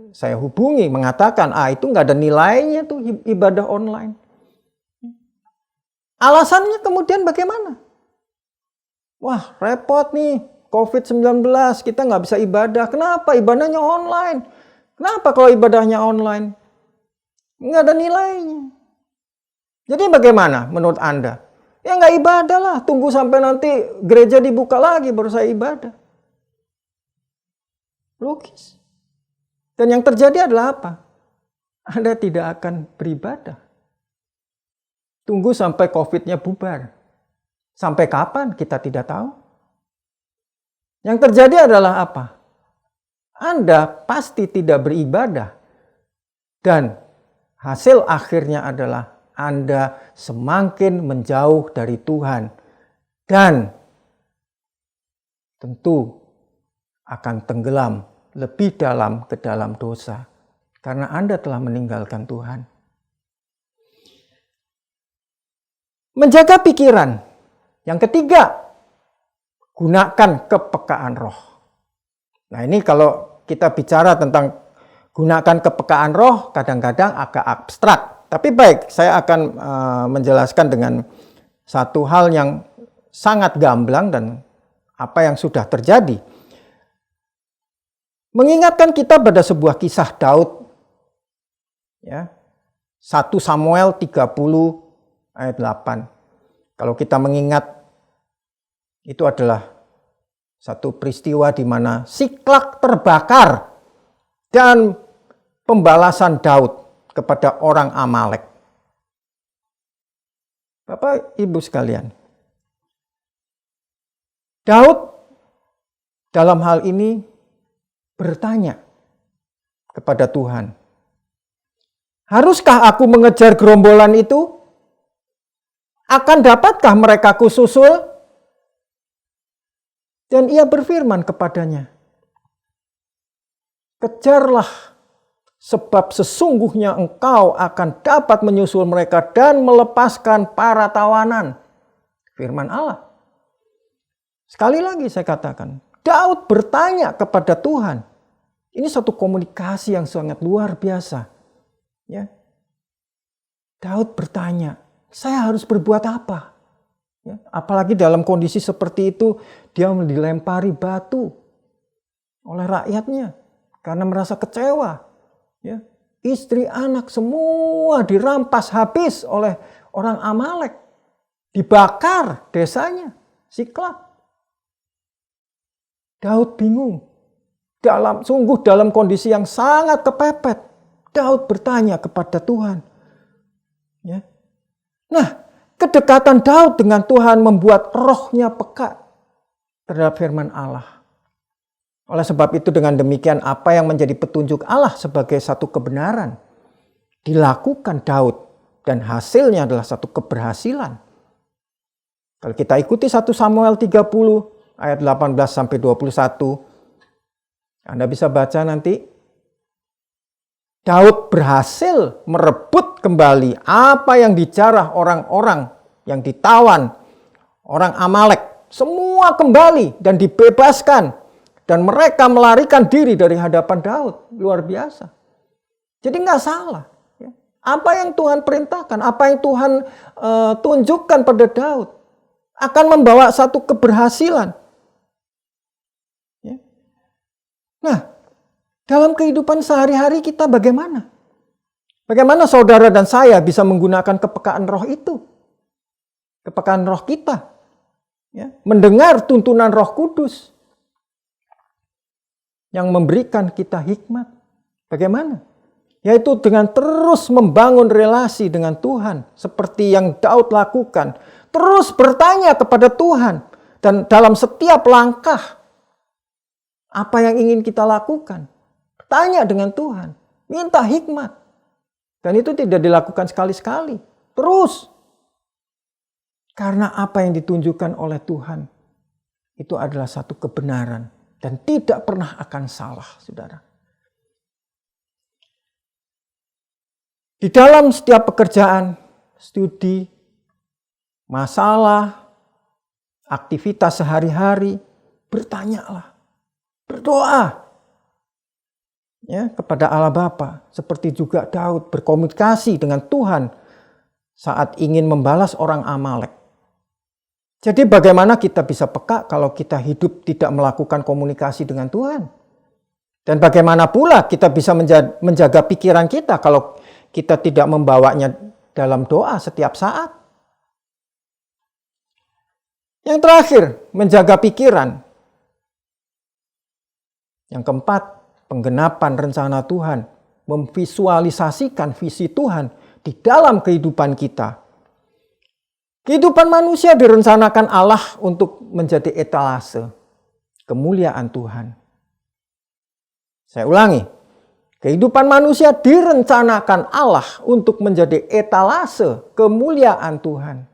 saya hubungi mengatakan, itu nggak ada nilainya tuh ibadah online. Alasannya kemudian bagaimana? Wah, repot nih, COVID-19, kita nggak bisa ibadah. Kenapa? Ibadahnya online. Kenapa kalau ibadahnya online? Nggak ada nilainya. Jadi bagaimana menurut Anda? Ya nggak ibadah lah, tunggu sampai nanti gereja dibuka lagi baru saya ibadah. Logis. Dan yang terjadi adalah apa? Anda tidak akan beribadah. Tunggu sampai COVID-nya bubar. Sampai kapan kita tidak tahu. Yang terjadi adalah apa? Anda pasti tidak beribadah. Dan hasil akhirnya adalah Anda semakin menjauh dari Tuhan. Dan tentu akan tenggelam lebih dalam ke dalam dosa. Karena Anda telah meninggalkan Tuhan. Menjaga pikiran. Yang ketiga, gunakan kepekaan roh. Nah ini kalau kita bicara tentang gunakan kepekaan roh, kadang-kadang agak abstrak. Tapi baik, saya akan menjelaskan dengan satu hal yang sangat gamblang dan apa yang sudah terjadi. Mengingatkan kita pada sebuah kisah Daud. Ya, 1 Samuel 30 ayat 8. Kalau kita mengingat, itu adalah satu peristiwa di mana Siklak terbakar dan pembalasan Daud kepada orang Amalek. Bapak Ibu sekalian, Daud dalam hal ini bertanya kepada Tuhan, haruskah aku mengejar gerombolan itu? Akan dapatkah mereka kususul? Dan ia berfirman kepadanya, kejarlah, sebab sesungguhnya engkau akan dapat menyusul mereka dan melepaskan para tawanan. Firman Allah. Sekali lagi saya katakan, Daud bertanya kepada Tuhan. Ini satu komunikasi yang sangat luar biasa. Ya. Daud bertanya, saya harus berbuat apa? Ya, apalagi dalam kondisi seperti itu, dia dilempari batu oleh rakyatnya karena merasa kecewa. Ya, istri, anak semua dirampas habis oleh orang Amalek, dibakar desanya, Siklak. Daud bingung, sungguh dalam kondisi yang sangat kepepet. Daud bertanya kepada Tuhan. Ya. Nah, kedekatan Daud dengan Tuhan membuat rohnya peka terhadap firman Allah. Oleh sebab itu dengan demikian apa yang menjadi petunjuk Allah sebagai satu kebenaran dilakukan Daud dan hasilnya adalah satu keberhasilan. Kalau kita ikuti 1 Samuel 30 ayat 18 sampai 21, Anda bisa baca nanti. Daud berhasil merebut kembali apa yang dijarah orang-orang yang ditawan, orang Amalek. Semua kembali dan dibebaskan. Dan mereka melarikan diri dari hadapan Daud. Luar biasa. Jadi nggak salah. Apa yang Tuhan perintahkan, apa yang Tuhan tunjukkan pada Daud akan membawa satu keberhasilan. Nah, dalam kehidupan sehari-hari kita bagaimana? Bagaimana saudara dan saya bisa menggunakan kepekaan roh itu? Kepekaan roh kita. Ya, mendengar tuntunan Roh Kudus yang memberikan kita hikmat. Bagaimana? Yaitu dengan terus membangun relasi dengan Tuhan. Seperti yang Daud lakukan. Terus bertanya kepada Tuhan. Dan dalam setiap langkah, apa yang ingin kita lakukan? Tanya dengan Tuhan, minta hikmat. Dan itu tidak dilakukan sekali-sekali. Terus. Karena apa yang ditunjukkan oleh Tuhan itu adalah satu kebenaran dan tidak pernah akan salah, saudara. Di dalam setiap pekerjaan, studi, masalah, aktivitas sehari-hari, bertanyalah, berdoa ya kepada Allah Bapa, seperti juga Daud berkomunikasi dengan Tuhan saat ingin membalas orang Amalek. Jadi bagaimana kita bisa peka kalau kita hidup tidak melakukan komunikasi dengan Tuhan? Dan bagaimana pula kita bisa menjaga pikiran kita kalau kita tidak membawanya dalam doa setiap saat? Yang terakhir, menjaga pikiran. Yang keempat, penggenapan rencana Tuhan, memvisualisasikan visi Tuhan di dalam kehidupan kita. Kehidupan manusia direncanakan Allah untuk menjadi etalase kemuliaan Tuhan. Saya ulangi, kehidupan manusia direncanakan Allah untuk menjadi etalase kemuliaan Tuhan.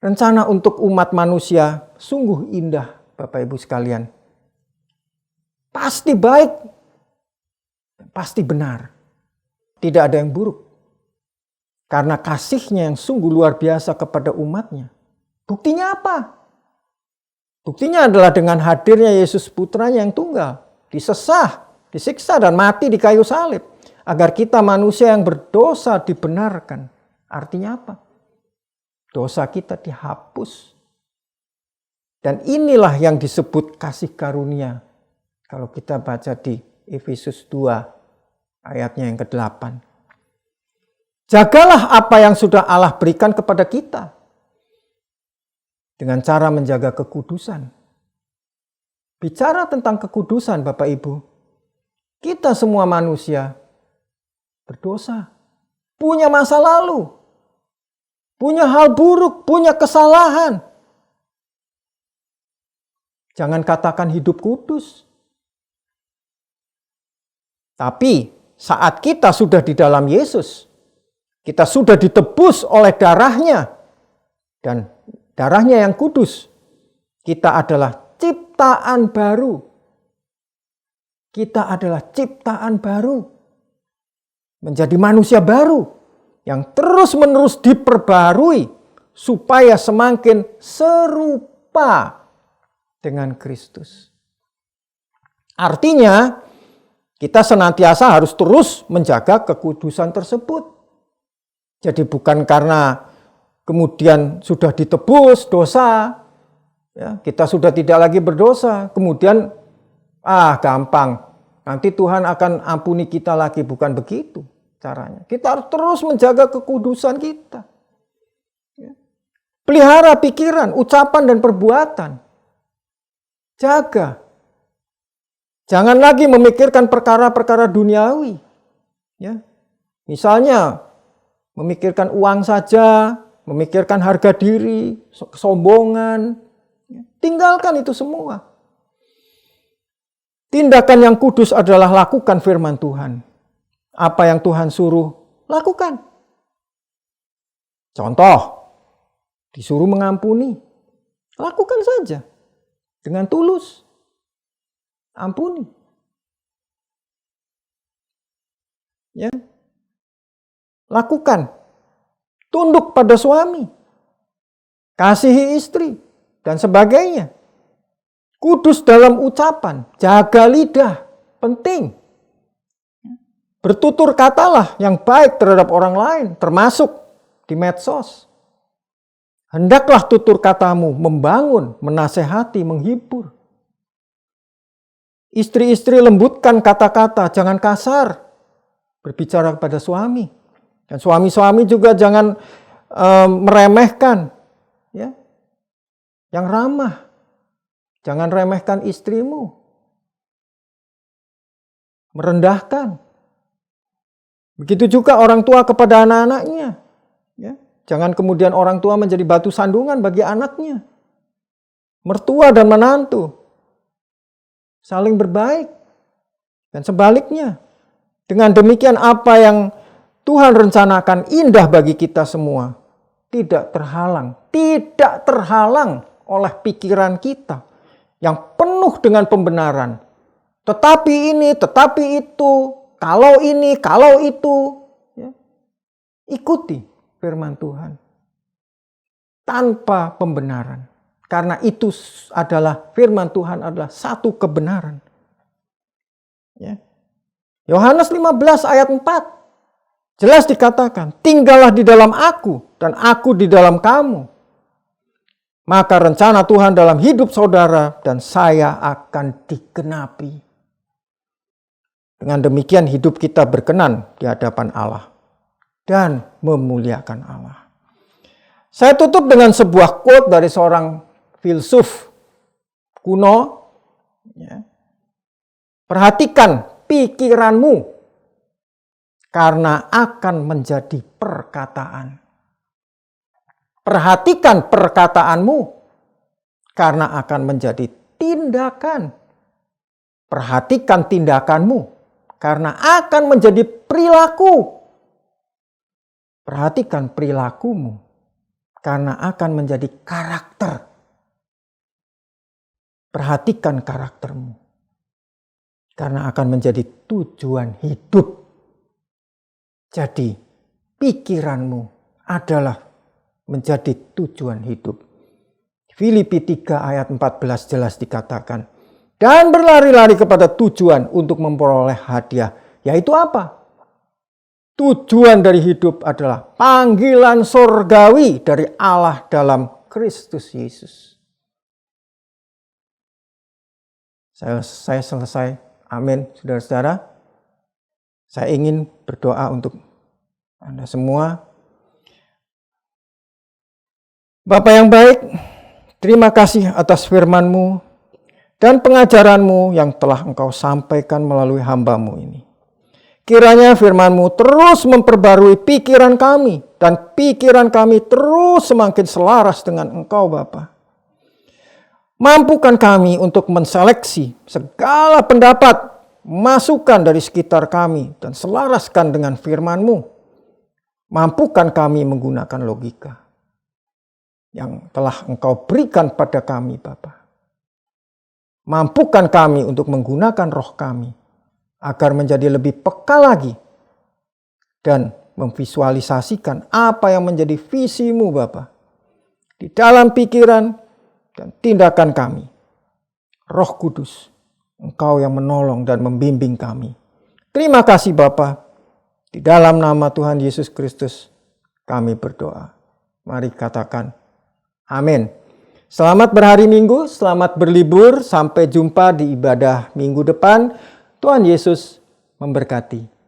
Rencana untuk umat manusia sungguh indah, Bapak Ibu sekalian. Pasti baik, pasti benar. Tidak ada yang buruk. Karena kasihnya yang sungguh luar biasa kepada umatnya. Buktinya apa? Buktinya adalah dengan hadirnya Yesus putranya yang tunggal. Disesah, disiksa dan mati di kayu salib. Agar kita manusia yang berdosa dibenarkan. Artinya apa? Dosa kita dihapus. Dan inilah yang disebut kasih karunia. Kalau kita baca di Efesus 2 ayatnya yang ke-8. Jagalah apa yang sudah Allah berikan kepada kita. Dengan cara menjaga kekudusan. Bicara tentang kekudusan Bapak Ibu. Kita semua manusia berdosa. Punya masa lalu. Punya hal buruk, punya kesalahan. Jangan katakan hidup kudus. Tapi saat kita sudah di dalam Yesus, kita sudah ditebus oleh darahnya. Dan darahnya yang kudus. Kita adalah ciptaan baru. Kita adalah ciptaan baru. Menjadi manusia baru. Yang terus-menerus diperbarui. Supaya semakin serupa dengan Kristus. Artinya, kita senantiasa harus terus menjaga kekudusan tersebut. Jadi bukan karena kemudian sudah ditebus dosa, ya, kita sudah tidak lagi berdosa, kemudian gampang, nanti Tuhan akan ampuni kita lagi. Bukan begitu caranya. Kita harus terus menjaga kekudusan kita. Ya. Pelihara pikiran, ucapan dan perbuatan. Jaga. Jangan lagi memikirkan perkara-perkara duniawi. Ya. Misalnya memikirkan uang saja, memikirkan harga diri, kesombongan. Tinggalkan itu semua. Tindakan yang kudus adalah lakukan firman Tuhan. Apa yang Tuhan suruh, lakukan. Contoh, disuruh mengampuni. Lakukan saja. Dengan tulus. Ampuni. Ya. Lakukan. Tunduk pada suami. Kasihi istri. Dan sebagainya. Kudus dalam ucapan. Jaga lidah. Penting. Bertutur katalah yang baik terhadap orang lain. Termasuk di medsos. Hendaklah tutur katamu membangun, menasehati, menghibur. Istri-istri lembutkan kata-kata. Jangan kasar. Berbicara kepada suami. Dan suami-suami juga jangan meremehkan, ya, yang ramah. Jangan remehkan istrimu. Merendahkan. Begitu juga orang tua kepada anak-anaknya. Ya. Jangan kemudian orang tua menjadi batu sandungan bagi anaknya. Mertua dan menantu. Saling berbaik. Dan sebaliknya. Dengan demikian apa yang Tuhan rencanakan indah bagi kita semua. Tidak terhalang oleh pikiran kita yang penuh dengan pembenaran. Tetapi ini, tetapi itu, kalau ini, kalau itu. Ya. Ikuti firman Tuhan tanpa pembenaran. Karena itu adalah firman Tuhan adalah satu kebenaran. Ya. Yohanes 15 ayat 4. Jelas dikatakan, tinggallah di dalam aku dan aku di dalam kamu. Maka rencana Tuhan dalam hidup saudara dan saya akan digenapi. Dengan demikian hidup kita berkenan di hadapan Allah dan memuliakan Allah. Saya tutup dengan sebuah quote dari seorang filsuf kuno. Ya. Perhatikan pikiranmu, karena akan menjadi perkataan. Perhatikan perkataanmu, karena akan menjadi tindakan. Perhatikan tindakanmu, karena akan menjadi perilaku. Perhatikan perilakumu, karena akan menjadi karakter. Perhatikan karaktermu, karena akan menjadi tujuan hidup. Jadi, pikiranmu adalah menjadi tujuan hidup. Filipi 3 ayat 14 jelas dikatakan, dan berlari-lari kepada tujuan untuk memperoleh hadiah. Yaitu apa? Tujuan dari hidup adalah panggilan surgawi dari Allah dalam Kristus Yesus. Saya selesai. Amin, saudara-saudara. Saya ingin berdoa untuk Anda semua. Bapa yang baik, terima kasih atas firman-Mu dan pengajaran-Mu yang telah Engkau sampaikan melalui hamba-Mu ini. Kiranya firman-Mu terus memperbarui pikiran kami dan pikiran kami terus semakin selaras dengan Engkau, Bapa. Mampukan kami untuk menseleksi segala pendapat, masukan dari sekitar kami dan selaraskan dengan firman-Mu. Mampukan kami menggunakan logika yang telah Engkau berikan pada kami, Bapa. Mampukan kami untuk menggunakan roh kami agar menjadi lebih peka lagi dan memvisualisasikan apa yang menjadi visi-Mu, Bapa, di dalam pikiran dan tindakan kami. Roh Kudus, Engkau yang menolong dan membimbing kami. Terima kasih Bapa. Di dalam nama Tuhan Yesus Kristus kami berdoa. Mari katakan amin. Selamat berhari Minggu, selamat berlibur. Sampai jumpa di ibadah minggu depan. Tuhan Yesus memberkati.